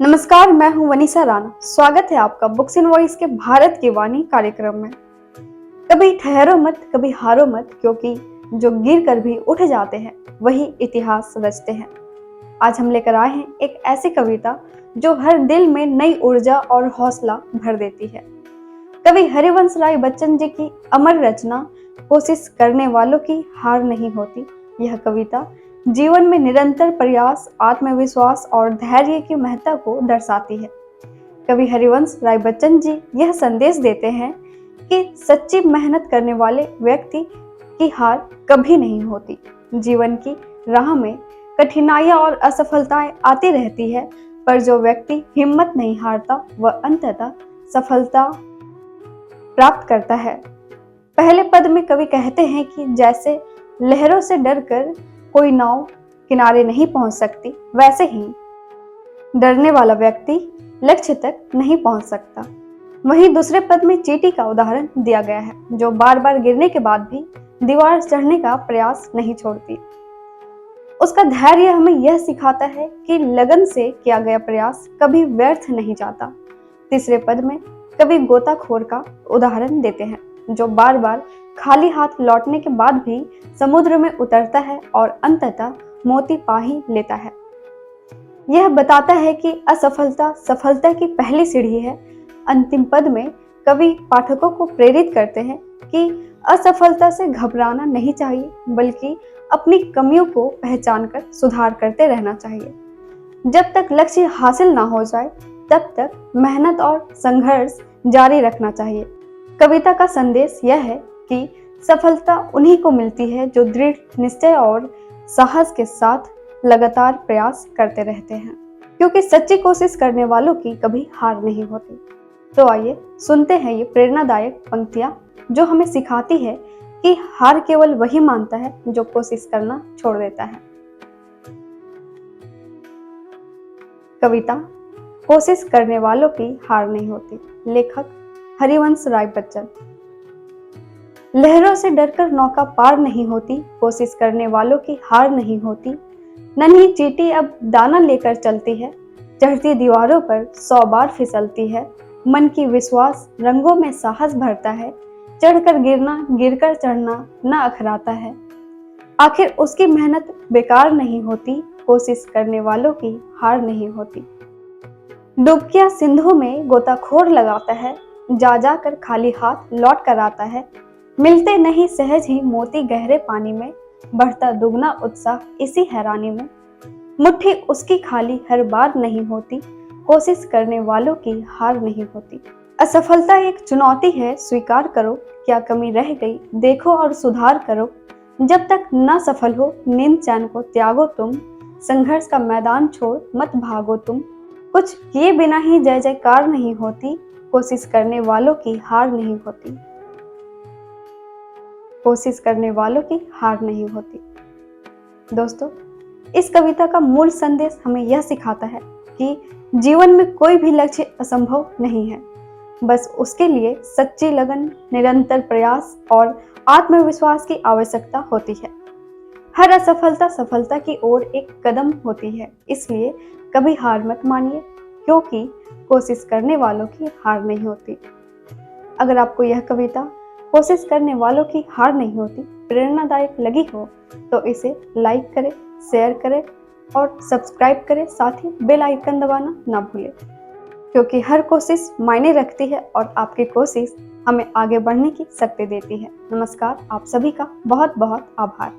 नमस्कार, मैं हूं वनीसा राणा। स्वागत है आपका बुक्स इन वॉइस के भारत की वाणी कार्यक्रम में। कभी ठहरो मत, कभी हारो मत, क्योंकि जो गिर कर भी उठ जाते हैं वही इतिहास रचते हैं। आज हम लेकर आए हैं एक ऐसी कविता जो हर दिल में नई ऊर्जा और हौसला भर देती है। कवि हरिवंश राय बच्चन जी की अमर रचना कोशिश करने वालों की हार नहीं होती। यह कविता जीवन में निरंतर प्रयास, आत्मविश्वास और धैर्य की महत्ता को दर्शाती है। कवि हरिवंश राय बच्चन जी यह संदेश देते हैं कि सच्ची मेहनत करने वाले व्यक्ति की हार कभी नहीं होती। जीवन की राह में कठिनाइयां और असफलताएं आती रहती है, पर जो व्यक्ति हिम्मत नहीं हारता वह अंततः सफलता प्राप्त करता है। पहले पद में कवि कहते हैं कि जैसे लहरों से डरकर कोई नाव किनारे नहीं पहुंच सकती, वैसे ही डरने वाला व्यक्ति लक्ष्य तक नहीं पहुंच सकता। वहीं दूसरे पद में चींटी का उदाहरण दिया गया है, जो बार बार गिरने के बाद भी दीवार चढ़ने का प्रयास नहीं छोड़ती। उसका धैर्य हमें यह सिखाता है कि लगन से किया गया प्रयास कभी व्यर्थ नहीं जाता। तीसरे पद में कवि गोताखोर का उदाहरण देते हैं, जो बार बार खाली हाथ लौटने के बाद भी समुद्र में उतरता है और अंततः मोती पा ही लेता है। यह बताता है कि असफलता सफलता की पहली सीढ़ी है। अंतिम पद में कवि पाठकों को प्रेरित करते हैं कि असफलता से घबराना नहीं चाहिए, बल्कि अपनी कमियों को पहचानकर सुधार करते रहना चाहिए। जब तक लक्ष्य हासिल ना हो जाए, तब तक मेहनत और संघर्ष जारी रखना चाहिए। कविता का संदेश यह है कि सफलता उन्हीं को मिलती है जो दृढ़ निश्चय और साहस के साथ लगातार प्रयास करते रहते हैं, क्योंकि सच्ची कोशिश करने वालों की कभी हार नहीं होती। तो आइए सुनते हैं ये प्रेरणादायक पंक्तियां जो हमें सिखाती है कि हार केवल वही मानता है जो कोशिश करना छोड़ देता है। कविता कोशिश करने वालों की हार नहीं होती। लेखक हरिवंश राय बच्चन। लहरों से डरकर नौका पार नहीं होती, कोशिश करने वालों की हार नहीं होती। नन्ही चींटी अब दाना लेकर चलती है, चढ़ती दीवारों पर 100 बार फिसलती है। मन की विश्वास रंगों में साहस भरता है, चढ़कर गिरना गिरकर चढ़ना न अखराता है। आखिर उसकी मेहनत बेकार नहीं होती, कोशिश करने वालों की हार नहीं होती। डुबकियां सिंधु में गोताखोर लगाता है, जा जाकर खाली हाथ लौट कर आता है। मिलते नहीं सहज ही मोती गहरे पानी में, बढ़ता दुगना उत्साह इसी हैरानी में। मुट्ठी उसकी खाली हर बार नहीं होती, कोशिश करने वालों की हार नहीं होती। असफलता एक चुनौती है, स्वीकार करो, क्या कमी रह गई देखो और सुधार करो। जब तक न सफल हो नींद चैन को त्यागो तुम, संघर्ष का मैदान छोड़ मत भागो तुम। कुछ किए बिना ही जय जयकार नहीं होती, कोशिश करने वालों की हार नहीं होती। कोशिश करने वालों की हार नहीं होती। दोस्तों, इस कविता का मूल संदेश हमें यह सिखाता है कि जीवन में कोई भी लक्ष्य असंभव नहीं है, बस उसके लिए सच्ची लगन, निरंतर प्रयास और आत्मविश्वास की आवश्यकता होती है। हर असफलता सफलता की ओर एक कदम होती है, इसलिए कभी हार मत मानिए, क्योंकि कोशिश करने वालों की हार नहीं होती। अगर आपको यह कविता कोशिश करने वालों की हार नहीं होती प्रेरणादायक लगी हो तो इसे लाइक करें, शेयर करें और सब्सक्राइब करें। साथ ही बेल आइकन दबाना ना भूलें, क्योंकि हर कोशिश मायने रखती है और आपकी कोशिश हमें आगे बढ़ने की शक्ति देती है। नमस्कार, आप सभी का बहुत बहुत आभार।